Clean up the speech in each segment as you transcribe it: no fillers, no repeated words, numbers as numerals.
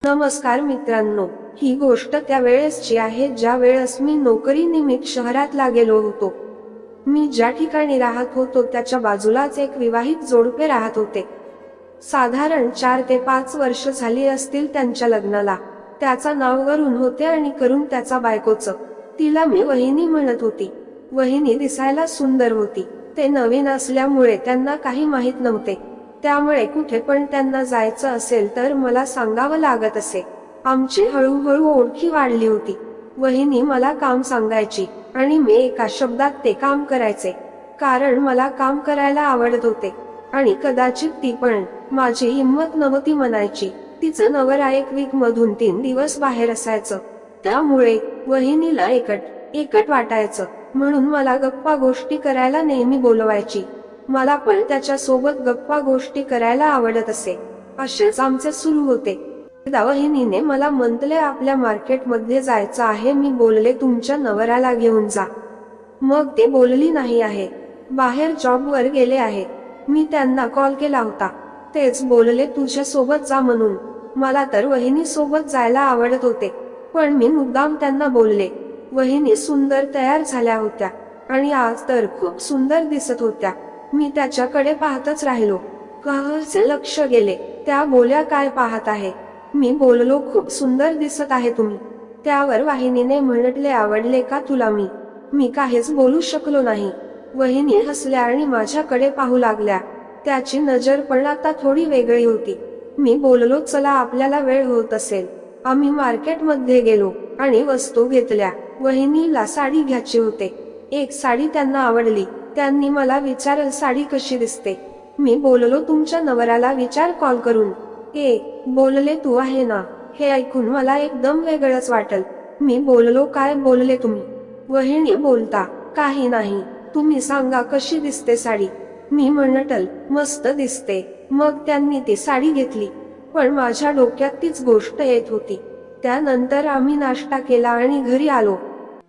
नमस्कार मित्रांनो, ही गोष्ट त्या वेळेसची आहे ज्या वेळेस मी नोकरीनिमित्त शहरातला गेलो होतो. मी ज्या ठिकाणी राहत होतो त्याच्या बाजूलाच एक विवाहित जोडपे राहत होते. साधारण 4 ते 5 वर्ष झाली असतील त्यांच्या लग्नाला. त्याचा नाव वरून होते आणि करून त्याचा बायकोचं. तिला मी वहिनी म्हणत होती. वहिनी दिसायला सुंदर होती. ते नवीन असल्यामुळे त्यांना काही माहित नव्हते. त्यामुळे कुठे पण त्यांना जायचं असेल तर मला सांगावं लागत असे. आमची हळूहळू ओळखी वाढली होती. वहिनी मला काम सांगायची आणि मी एका शब्दात ते काम करायचे, कारण मला काम करायला आवडत होते. आणि कदाचित ती पण. माझी हिंमत नव्हती म्हणायची. तिचं नवरा एक वीक मधून 3 दिवस बाहेर असायचं. त्यामुळे वहिनीला एकट वाटायचं. म्हणून मला गप्पा गोष्टी करायला नेहमी बोलवायची. मला पण त्याच्या सोबत गप्पा गोष्टी करायला आवडत असे. असेच आमचे सुरू होते. एकदा वहिनीने मला म्हटले, आपल्या मार्केटमध्ये जायचं आहे. मी बोलले, तुमच्या नवऱ्याला घेऊन जा. मग ते बोलली, नाही आहे, बाहेर जॉबवर गेले आहे. मी त्यांना कॉल केला होता. तेच बोलले तुझ्या सोबत जा म्हणून. मला तर वहिनी सोबत जायला आवडत होते, पण मी मुद्दाम त्यांना बोलले. वहिनी सुंदर तयार झाल्या होत्या आणि आज तर खूप सुंदर दिसत होत्या. मी त्याच्याकडे पाहतच राहिलो. कहचे लक्ष गेले. त्या बोल्या, काय पाहत आहे? मी बोललो, खूप सुंदर दिसत आहे तुम्ही. त्यावर वहिनीने म्हटले, आवडले का तुला? मी काहीच बोलू शकलो नाही. वहिनी हसल्या आणि माझ्याकडे पाहू लागल्या. त्याची नजर पण आता थोडी वेगळी होती. मी बोललो, चला, आपल्याला वेळ होत असेल. आम्ही मार्केटमध्ये गेलो आणि वस्तू घेतल्या. वहिनीला साडी घ्यायची होते. एक साडी त्यांना आवडली. त्यांनी मला विचारलं, साडी कशी दिसते? मी बोललो, तुमच्या नवऱ्याला विचार कॉल करून. बोलले, तू आहे ना? हे ऐकून मला एकदम वेगळंच वाटलं. मी बोललो, काय बोलले तुम्ही? वहिनी बोलता, काही नाही, तुम्ही सांगा कशी दिसते साडी? मी म्हटलं, मस्त दिसते. मग त्यांनी ती साडी घेतली. पण माझ्या डोक्यात तीच गोष्ट येत होती. त्यानंतर आम्ही नाश्ता केला आणि घरी आलो.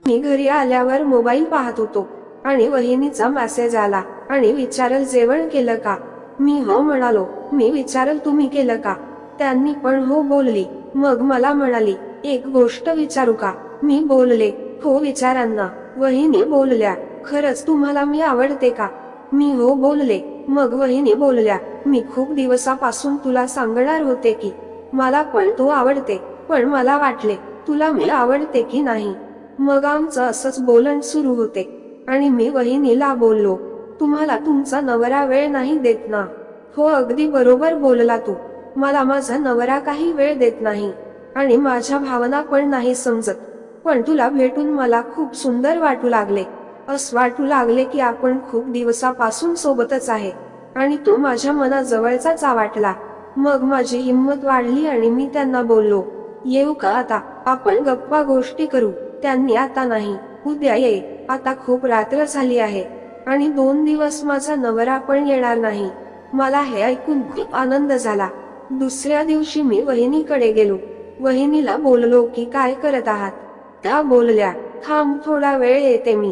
मी घरी आल्यावर मोबाईल पाहत होतो आणि वहिनीचा मेसेज आला आणि विचारलं, जेवण केलं का? मी हो म्हणालो. मी विचारलं, तुम्ही केलं का? त्यांनी पण हो बोलली. मग मला म्हणाली, एक गोष्ट विचारू का? मी बोलले, हो विचारांना. वहिनी बोलल्या, खरंच तुम्हाला मी आवडते का? मी हो बोलले. मग वहिनी बोलल्या, मी खूप दिवसापासून तुला सांगणार होते की मला पण तू आवडते, पण मला वाटले तुला मी आवडते की नाही. मग आमचं असंच बोलणं सुरू होते आणि मी वहिनीला बोललो, तुम्हाला तुमचा नवरा वेळ नाही देत ना? हो, अगदी बरोबर बोलला तू. मला माझा नवरा काही वेळ देत नाही आणि माझ्या भावना पण नाही समजत. पण तुला भेटून मला खूप सुंदर वाटू लागले. असं वाटू लागले की आपण खूप दिवसापासून सोबतच आहे आणि तू माझ्या मनाजवळचाच वाटला. मग माझी हिंमत वाढली आणि मी त्यांना बोललो, येऊ का आता? आपण गप्पा गोष्टी करू. त्यांनी, आता नाही, उद्या ये. आता खूप रात्र झाली आहे आणि 2 दिवस माझा नवरा पण येणार नाही. मला हे ऐकून खूप आनंद झाला. दुसऱ्या दिवशी मी वहिनीकडे गेलो. वहिनीला बोललो की काय करत आहात? त्या बोलल्या, थांब, थोडा वेळ येते मी.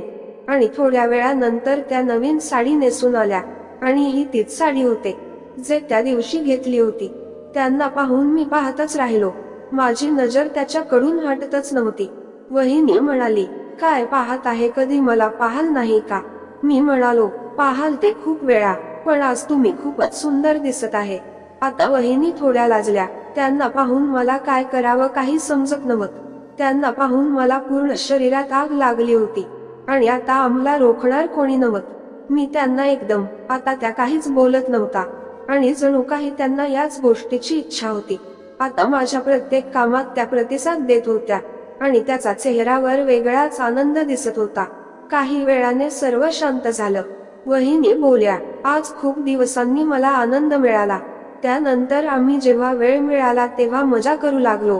आणि थोड्या वेळानंतर त्या नवीन साडी नेसून आल्या आणि ही तीच साडी होते जे त्या दिवशी घेतली होती. त्यांना पाहून मी पाहतच राहिलो. माझी नजर त्याच्याकडून हटतच नव्हती. वहिनी म्हणाली, काय पाहत आहे? कधी मला पाहाल नाही का? मी म्हणालो, पाहाल ते खूप वेळा, पण आज तुम्ही खूपच सुंदर दिसत आहे. आता वहिनी थोड्या लाजल्या. त्यांना पाहून मला काय करावं काही समजत नव्हतं. त्यांना पाहून मला पूर्ण शरीरात आग लागली होती आणि आता आम्हाला रोखणार कोणी नव्हतं. मी त्यांना एकदम. आता त्या काहीच बोलत नव्हता आणि जणू काही त्यांना याच गोष्टीची इच्छा होती. आता माझ्या प्रत्येक कामात त्या प्रतिसाद देत होत्या आणि त्याचा चेहऱ्यावर वेगळाच आनंद दिसत होता. काही वेळाने सर्व शांत झालं. वहिनी बोलल्या, आज खूप दिवसांनी मला आनंद मिळाला. त्यानंतर आम्ही जेव्हा वेळ मिळाला तेव्हा मजा करू लागलो.